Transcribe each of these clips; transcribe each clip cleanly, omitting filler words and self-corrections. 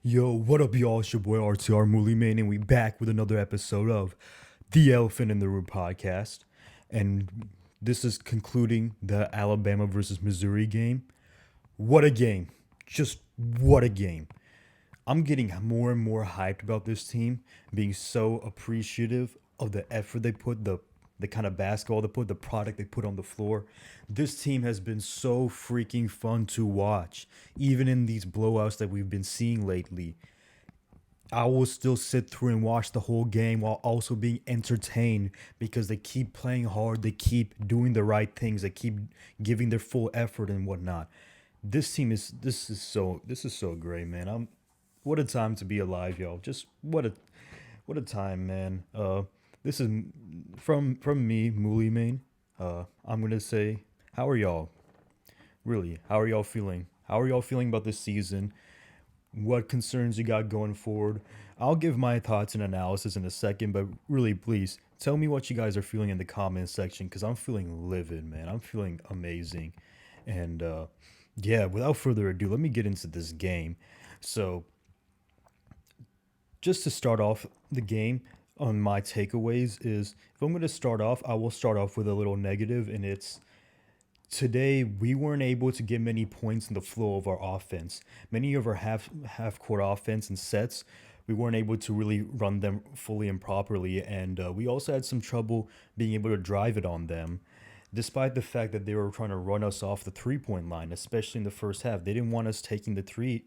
Yo, what up, y'all? It's your boy RTR Mooly Man, and we back with another episode of the Elephant in the Room podcast. And this is concluding the Alabama versus Missouri game. What a game! Just what a game! I'm getting more and more hyped about this team, being so appreciative of the effort they put, the kind of basketball they put, the product they put on the floor. This team has been so freaking fun to watch, even in these blowouts that we've been seeing lately. I will still sit through and watch the whole game while also being entertained because they keep playing hard, they keep doing the right things, they keep giving their full effort and whatnot. This is so great, man. I'm What a time to be alive, y'all. Just what a time, man. This is from me, Mooly Main. I'm gonna say, how are y'all? Really, how are y'all feeling? How are y'all feeling about this season? What concerns you got going forward? I'll give my thoughts and analysis in a second, but really, please tell me what you guys are feeling in the comments section because I'm feeling livid, man. I'm feeling amazing, and yeah. Without further ado, let me get into this game. So just to start off the game on my takeaways is if I'm going to start off, I will start off with a little negative, and it's today we weren't able to get many points in the flow of our offense. Many of our half court offense and sets, we weren't able to really run them fully and properly, and we also had some trouble being able to drive it on them. Despite the fact that they were trying to run us off the 3 point line, especially in the first half, they didn't want us taking the three,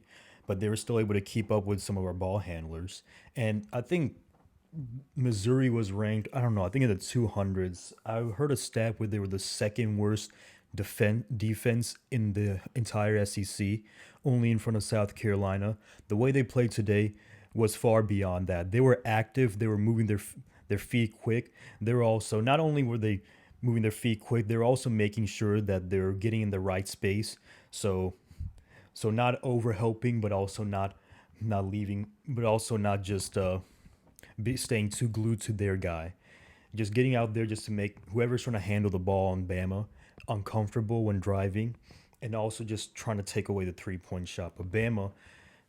but they were still able to keep up with some of our ball handlers. And I think Missouri was ranked, I don't know, I think in the 200s. I heard a stat where they were the second worst defense in the entire SEC, only in front of South Carolina. The way they played today was far beyond that. They were active, they were moving their feet quick. They were also, not only were they moving their feet quick, they're also making sure that they're getting in the right space. So not over helping, but also not leaving, but also not just staying too glued to their guy. Just getting out there just to make whoever's trying to handle the ball on Bama uncomfortable when driving, and also just trying to take away the 3 point shot. But Bama,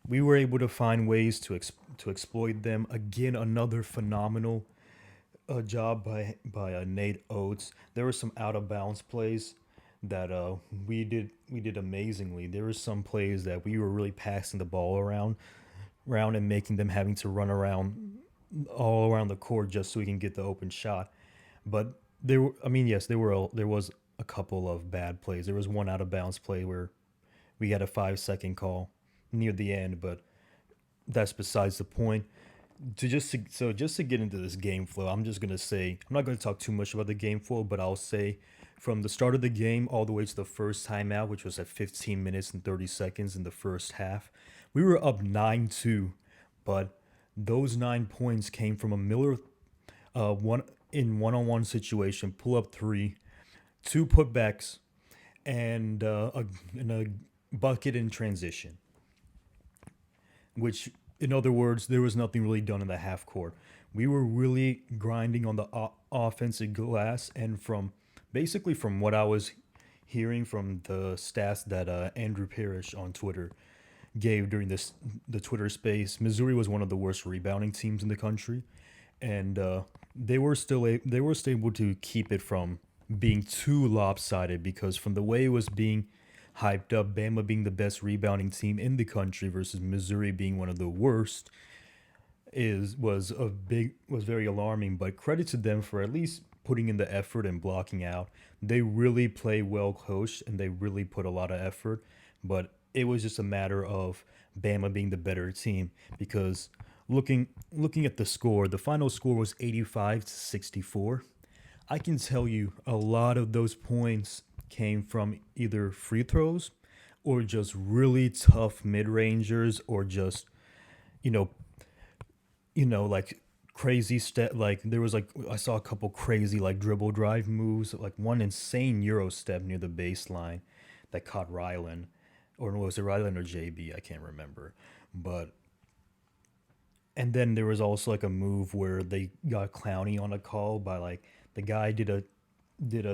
we were able to find ways to exploit them. Again, another phenomenal job by Nate Oates. There were some out of bounds plays that we did amazingly. There were some plays that we were really passing the ball around and making them having to run around all around the court just so we can get the open shot. But there were, I mean, yes, there was a couple of bad plays. There was one out of bounds play where we had a 5 second call near the end, but that's besides the point. So just to get into this game flow, I'm just gonna say I'm not gonna talk too much about the game flow, but I'll say from the start of the game all the way to the first timeout, which was at 15 minutes and 30 seconds in the first half, we were up 9-2, but those 9 points came from a Miller one-on-one situation, pull up three, two putbacks, and a bucket in transition, which, in other words, there was nothing really done in the half court. We were really grinding on the offensive glass, and from basically from what I was hearing from the stats that Andrew Parrish on Twitter gave during the Twitter space, Missouri was one of the worst rebounding teams in the country, and they were still able to keep it from being too lopsided because from the way it was being hyped up, Bama being the best rebounding team in the country versus Missouri being one of the worst is was very alarming. But credit to them for at least putting in the effort and blocking out. They really play well coached and they really put a lot of effort. But it was just a matter of Bama being the better team because looking at the score, the final score was 85-64. I can tell you a lot of those points came from either free throws or just really tough mid rangers or just you know like crazy step. Like there was like I saw a couple crazy like dribble drive moves, like one insane euro step near the baseline that caught Rylan, or was it Rylan or JB? I can't remember, but and then there was also like a move where they got Clowney on a call by like the guy did a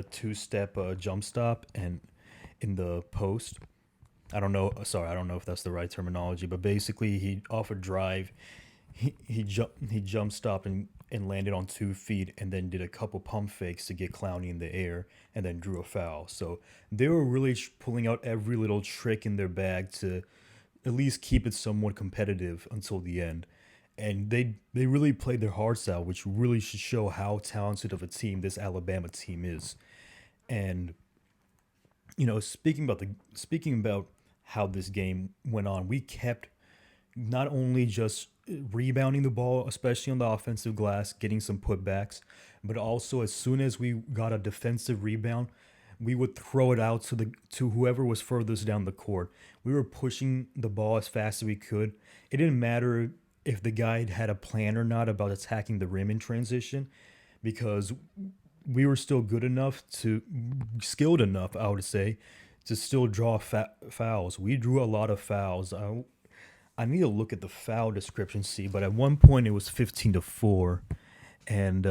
two step jump stop and in the post, I don't know. Sorry, I don't know if that's the right terminology, but basically, he off a drive, he jump stopped and landed on 2 feet, and then did a couple pump fakes to get Clowney in the air, and then drew a foul. So they were really pulling out every little trick in their bag to at least keep it somewhat competitive until the end. And they really played their hearts out, which really should show how talented of a team this Alabama team is. And speaking about how this game went on, we kept not only just rebounding the ball, especially on the offensive glass, getting some putbacks, but also as soon as we got a defensive rebound, we would throw it out to whoever was furthest down the court. We were pushing the ball as fast as we could. It didn't matter if the guy had a plan or not about attacking the rim in transition, because we were still good enough to skilled enough, I would say, to still draw fouls. We drew a lot of fouls. I need to look at the foul description, see, but at one point it was 15-4, and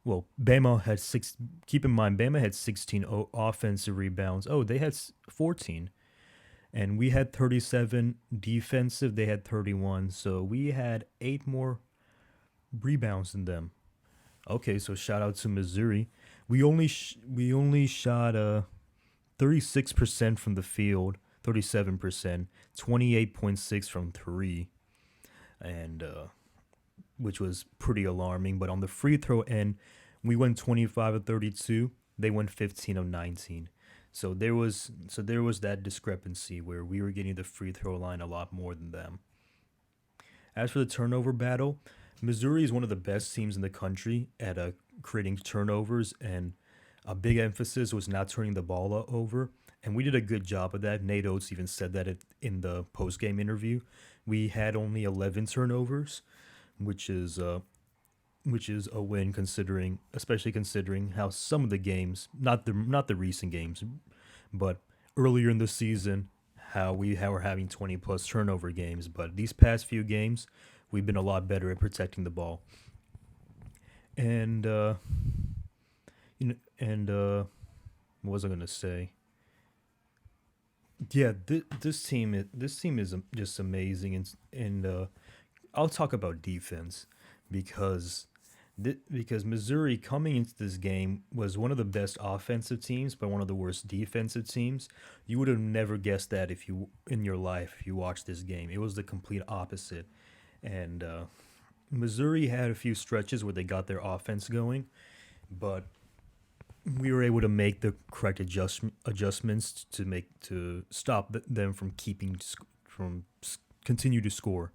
well, Bama had six. Keep in mind, Bama had 16 offensive rebounds. Oh, they had 14, and we had 37 defensive. They had 31, so we had 8 more rebounds than them. Okay, so shout out to Missouri. We only shot 36% from the field, 37%, 28.6 from three, and which was pretty alarming. But on the free throw end, we went 25 of 32. They went 15 of 19. So there was that discrepancy where we were getting the free throw line a lot more than them. As for the turnover battle, Missouri is one of the best teams in the country at creating turnovers, and a big emphasis was not turning the ball over. And we did a good job of that. Nate Oates even said that in the post game interview. We had only 11 turnovers, which is a win considering, especially considering how some of the games, not the recent games, but earlier in the season, how we're having 20 plus turnover games. But these past few games, we've been a lot better at protecting the ball. And what was I gonna say? Yeah, this team is just amazing, and I'll talk about defense because because Missouri coming into this game was one of the best offensive teams, but one of the worst defensive teams. You would have never guessed that if you in your life if you watched this game. It was the complete opposite, and Missouri had a few stretches where they got their offense going, but we were able to make the correct adjustments to stop them from continue to score.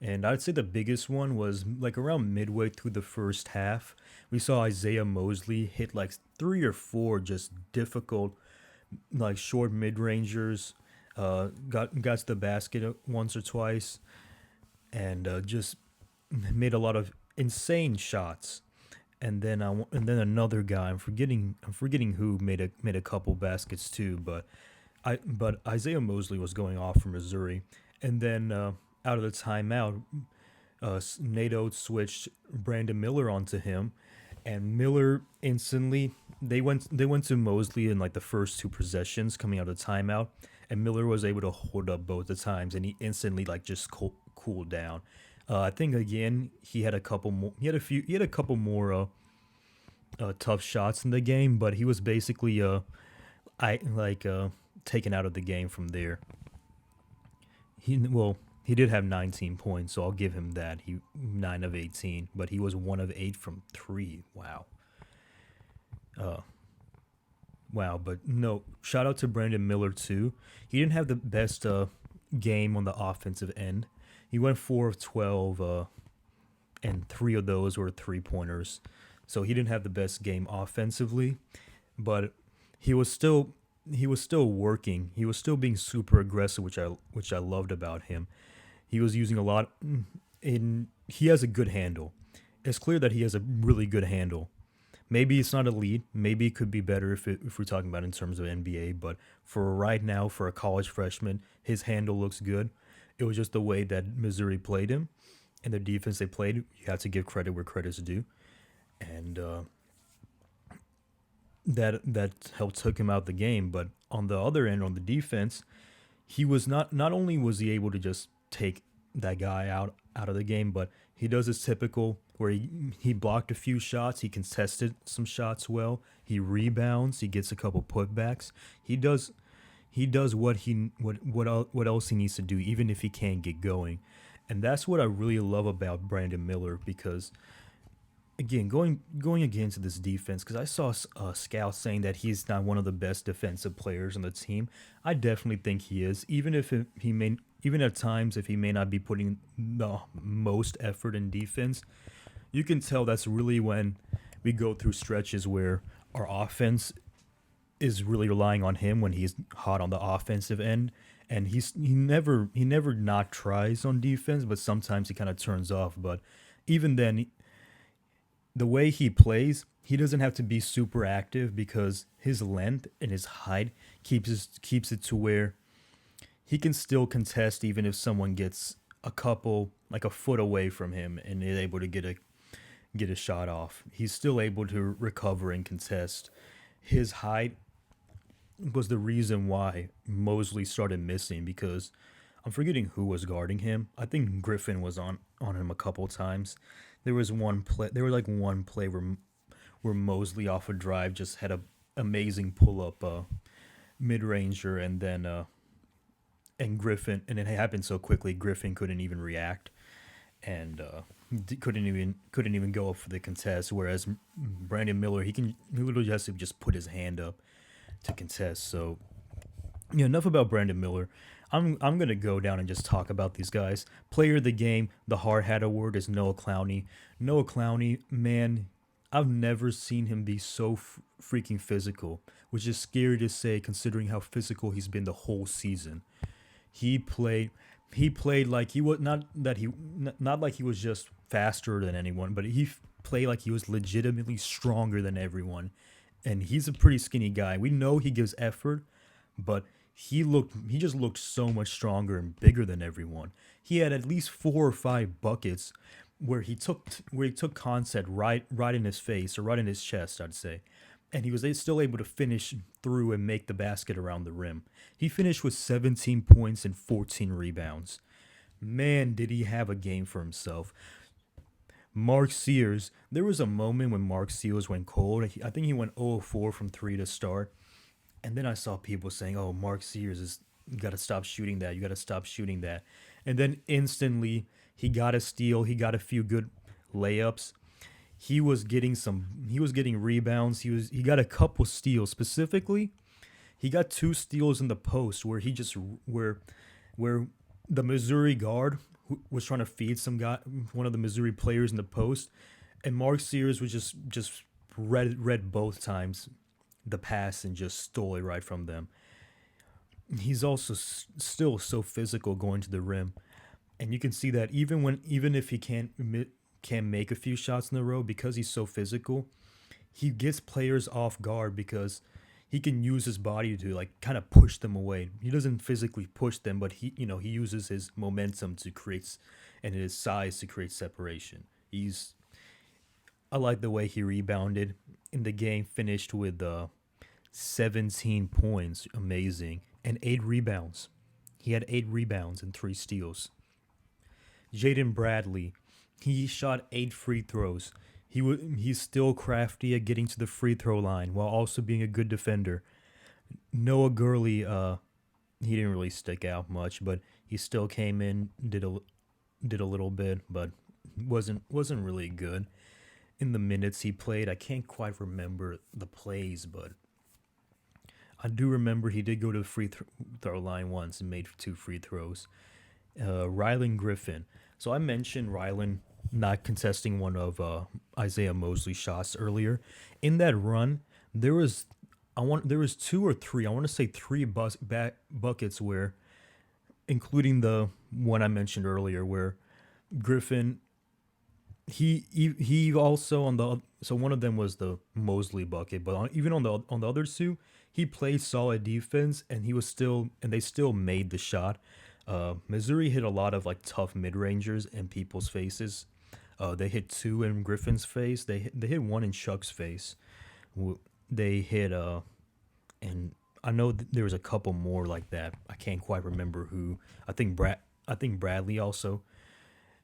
And I'd say the biggest one was like around midway through the first half. We saw Isaiah Mosley hit like 3 or 4 just difficult, like short mid rangers. Got to the basket once or twice, and just made a lot of insane shots. And then another guy, I'm forgetting who made a couple baskets too, but Isaiah Mosley was going off for Missouri, and then out of the timeout, NATO switched Brandon Miller onto him, and Miller instantly they went to Mosley in like the first 2 possessions coming out of the timeout, and Miller was able to hold up both the times, and he instantly like just cooled down. I think again he had a couple more. He had a couple more tough shots in the game, but he was basically I like taken out of the game from there. He did have 19 points, so I'll give him that. He 9 of 18, but he was 1 of 8 from three. Wow. Uh, wow. But no, shout out to Brandon Miller too. He didn't have the best game on the offensive end. He went 4 of 12, and 3 of those were 3 pointers. So he didn't have the best game offensively, but he was still he was still working. He was still being super aggressive, which I loved about him. He was using a lot in he has a good handle. It's clear that he has a really good handle. Maybe it's not elite. Maybe it could be better if we're talking about in terms of NBA. But for right now, for a college freshman, his handle looks good. It was just the way that Missouri played him and the defense they played. You have to give credit where credit's due. And that helped took him out the game. But on the other end, on the defense, he was not only was he able to just take that guy out of the game, but he does his typical where he blocked a few shots, he contested some shots well, he rebounds, he gets a couple putbacks. He does he does what else he needs to do, even if he can't get going. And that's what I really love about Brandon Miller because again, going against this defense, because I saw a scout saying that he's not one of the best defensive players on the team. I definitely think he is, even at times if he may not be putting the most effort in defense. You can tell that's really when we go through stretches where our offense is really relying on him when he's hot on the offensive end. And he never not tries on defense, but sometimes he kind of turns off. But even then, the way he plays, he doesn't have to be super active because his length and his height keeps it to where he can still contest even if someone gets a couple like a foot away from him and is able to get a shot off. He's still able to recover and contest. His height was the reason why Mosley started missing because I'm forgetting who was guarding him. I think Griffin was on him a couple times. There was one play. There was like one play where Mosley off a drive just had a amazing pull up mid ranger and Griffin and it happened so quickly Griffin couldn't even react and couldn't even go up for the contest. Whereas Brandon Miller he literally has to just put his hand up to contest. So yeah, enough about Brandon Miller. I'm gonna go down and just talk about these guys. Player of the game, the hard hat award is Noah Clowney. Noah Clowney, man, I've never seen him be so freaking physical, which is scary to say considering how physical he's been the whole season. He played he played like he was not like he was just faster than anyone, but he played like he was legitimately stronger than everyone. And he's a pretty skinny guy. We know he gives effort, but he just looked so much stronger and bigger than everyone. He had at least 4 or 5 buckets where he took concept right in his face or right in his chest, I'd say. And he was still able to finish through and make the basket around the rim. He finished with 17 points and 14 rebounds. Man, did he have a game for himself. Mark Sears, there was a moment when Mark Sears went cold. I think he went 0-4 from 3 to start. And then I saw people saying, "Oh, Mark Sears is you got to stop shooting that. You got to stop shooting that." And then instantly he got a steal. He got a few good layups. He was getting rebounds. He got a couple steals. Specifically, he got 2 steals in the post where the Missouri guard who was trying to feed one of the Missouri players in the post, and Mark Sears was just read both times the pass and just stole it right from them. He's also still so physical going to the rim, and you can see that even if he can't make a few shots in a row because he's so physical, he gets players off guard because he can use his body to like kind of push them away. He doesn't physically push them, but he uses his momentum to create and his size to create separation. I like the way he rebounded in the game. Finished with 17 points, amazing, and 8 rebounds. He had 8 rebounds and 3 steals. Jaden Bradley, he shot 8 free throws. He's still crafty at getting to the free throw line while also being a good defender. Noah Gurley, he didn't really stick out much, but he still came in, did a little bit, but wasn't really good. In the minutes he played, I can't quite remember the plays, but I do remember he did go to the free throw line once and made 2 free throws. Rylan Griffen. So I mentioned Rylan not contesting one of Isaiah Mosley's shots earlier. In that run, there was 2 or 3. I want to say 3 buckets where, including the one I mentioned earlier, where Griffin he also on the so one of them was the Mosley bucket, but even on the other 2, he played solid defense and they still made the shot. Missouri hit a lot of like tough mid rangers in people's faces. They hit 2 in Griffin's face. They hit 1 in Chuck's face. they hit and I know there was a couple more like that. I can't quite remember who. I think Brad. I think Bradley also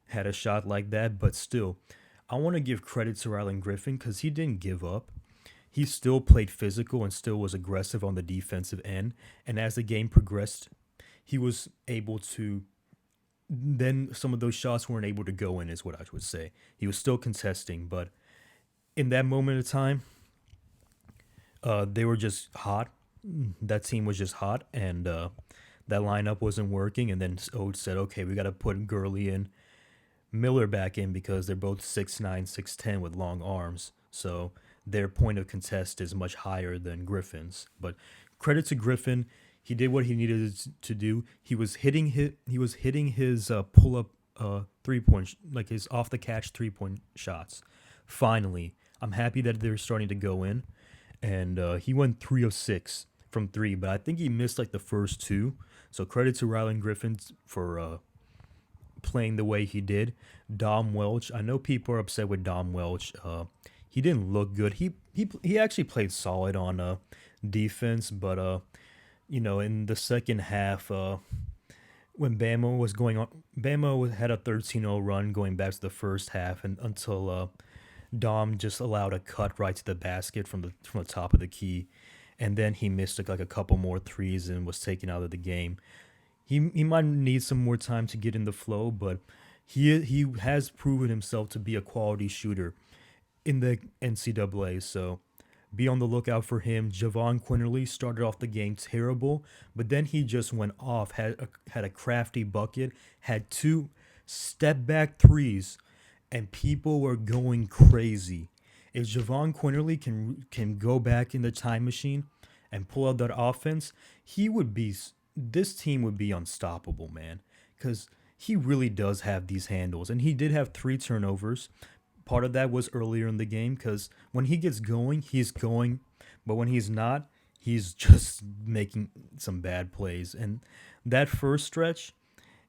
had a shot like that, but still, I want to give credit to Rylan Griffen because he didn't give up. He still played physical and still was aggressive on the defensive end. And as the game progressed, he was able to. Then some of those shots weren't able to go in, is what I would say. He was still contesting, but in that moment of time, they were just hot. That team was just hot, and that lineup wasn't working. And then Ode said, "Okay, we got to put Gurley in, Miller back in because they're both 6'9", 6'10" with long arms. So their point of contest is much higher than Griffin's. But credit to Griffin, he did what he needed to do. He was hitting his pull up 3 point like his off the catch 3 point shots. Finally, I'm happy that they're starting to go in, and he went 3 of 6 from three, but I think he missed like the first two. So credit to Rylan Griffin for playing the way he did. Dom Welch, I know people are upset with Dom Welch. He didn't look good. He actually played solid on defense, but in the second half, when Bama was going on, Bama had a 13-0 run going back to the first half, and until Dom just allowed a cut right to the basket from the top of the key, and then he missed like a couple more threes and was taken out of the game. He might need some more time to get in the flow, but he has proven himself to be a quality shooter in the NCAA. So be on the lookout for him. Jahvon Quinerly started off the game terrible, but then he just went off. Had a crafty bucket. Had two step back threes, and people were going crazy. If Jahvon Quinerly can go back in the time machine and pull out that offense, he would be. This team would be unstoppable, man. Because he really does have these handles, and he did have 3 turnovers. Part of that was earlier in the game because when he gets going, he's going, but when he's not, he's just making some bad plays. And that first stretch,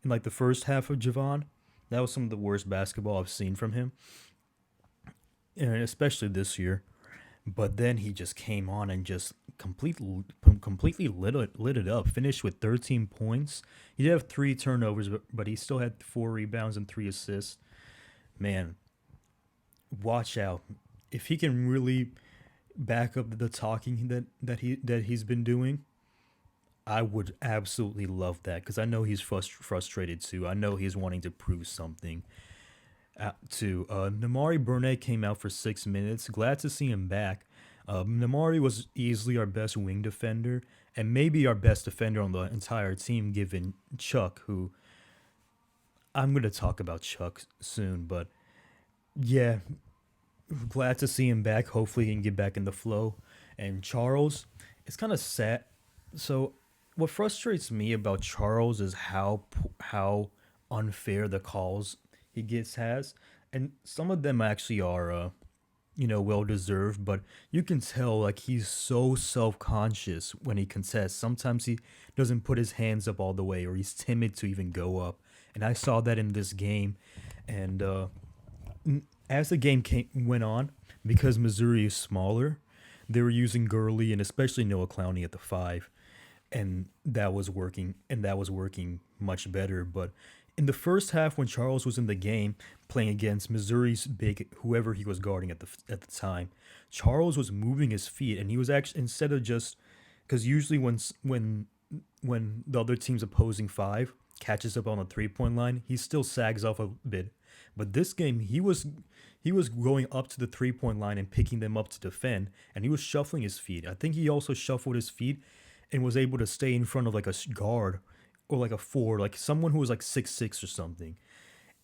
in like the first half of Javon, that was some of the worst basketball I've seen from him, and especially this year. But then he just came on and just completely lit it up. Finished with 13 points. He did have 3 turnovers, but he still had 4 rebounds and 3 assists. Man, watch out if he can really back up the talking that he's been doing. I would absolutely love that because I know he's frustrated too. I know he's wanting to prove something. Too. Namari Burnett came out for 6 minutes. Glad to see him back. Namari was easily our best wing defender and maybe our best defender on the entire team, given Chuck, who I'm going to talk about Chuck soon. But yeah, glad to see him back. Hopefully, he can get back in the flow. And Charles, it's kind of sad. So, what frustrates me about Charles is how unfair the calls he gets has, and some of them actually are, well deserved. But you can tell like he's so self conscious when he contests. Sometimes he doesn't put his hands up all the way, or he's timid to even go up. And I saw that in this game, and as the game went on, because Missouri is smaller, they were using Gurley and especially Noah Clowney at the 5, and that was working. And that was working much better. But in the first half, when Charles was in the game playing against Missouri's big whoever he was guarding at the time, Charles was moving his feet, and he was actually, instead of just, because usually when the other team's opposing 5 catches up on the 3 point line, he still sags off a bit. But this game, he was going up to the 3 point line and picking them up to defend, and he was shuffling his feet. I think he also shuffled his feet and was able to stay in front of like a guard or like a 4, like someone who was like 6'6" or something.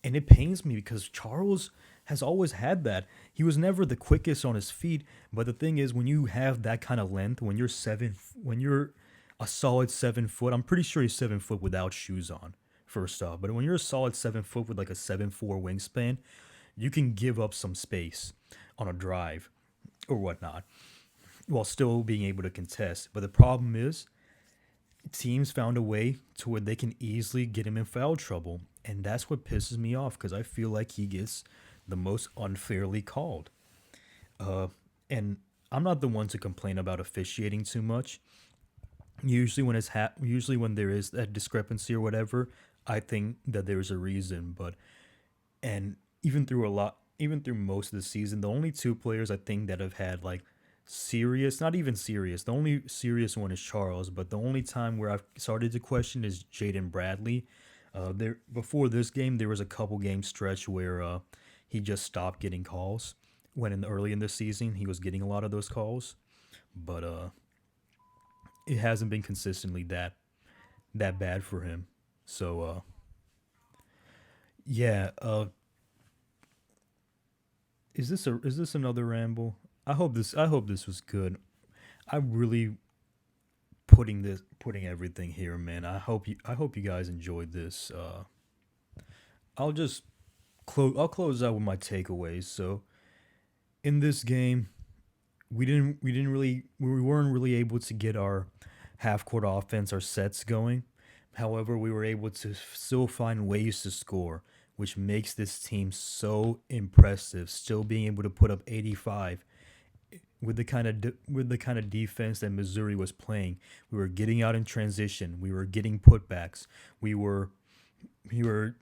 And it pains me because Charles has always had that. He was never the quickest on his feet, but the thing is, when you have that kind of length, when you're a solid 7 foot, I'm pretty sure he's 7 foot without shoes on, first off. But when you're a solid 7 foot with like a 7'4" wingspan, you can give up some space on a drive or whatnot while still being able to contest. But the problem is, teams found a way to where they can easily get him in foul trouble. And that's what pisses me off because I feel like he gets the most unfairly called. And I'm not the one to complain about officiating too much. Usually when usually when there is that discrepancy or whatever, I think that there's a reason. But and even through most of the season, the only two players I think that have had like serious, not even serious. The only serious one is Charles, but the only time where I've started to question is Jaden Bradley. There before this game, there was a couple game stretch where he just stopped getting calls. When early in the season, he was getting a lot of those calls, but it hasn't been consistently that bad for him. So yeah, is this another ramble? I hope this was good. I really putting everything here, man. I hope you guys enjoyed this. I'll just I'll close out with my takeaways. So in this game, we weren't really able to get our half court offense, our sets going. However, we were able to still find ways to score, which makes this team so impressive. Still being able to put up 85 with with the kind of defense that Missouri was playing. We were getting out in transition. We were getting putbacks. We were we were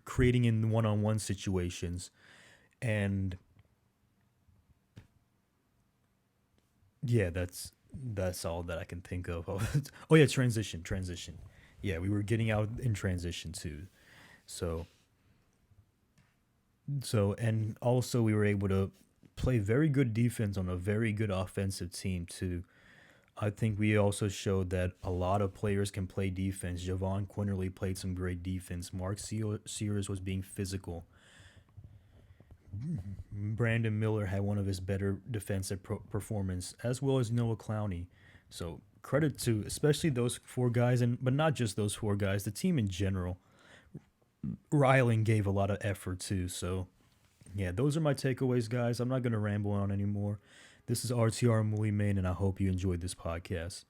creating in one-on-one situations. And yeah, that's all that I can think of. Oh yeah, transition. Yeah, we were getting out in transition too. So and also we were able to play very good defense on a very good offensive team too. I think we also showed that a lot of players can play defense. Jahvon Quinerly played some great defense. Sears was being physical. Brandon Miller had one of his better defensive performance, as well as Noah Clowney. So credit to especially those four guys, and but not just those four guys, the team in general. Rylan gave a lot of effort too. So yeah, those are my takeaways, guys. I'm not gonna ramble on anymore. This is RTR Muli Main, and I hope you enjoyed this podcast.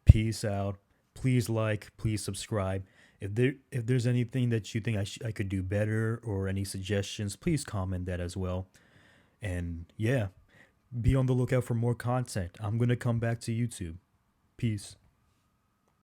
Peace out. Please like, please subscribe. If there's anything that you think I could do better or any suggestions, please comment that as well. And yeah, be on the lookout for more content. I'm gonna come back to YouTube. Peace.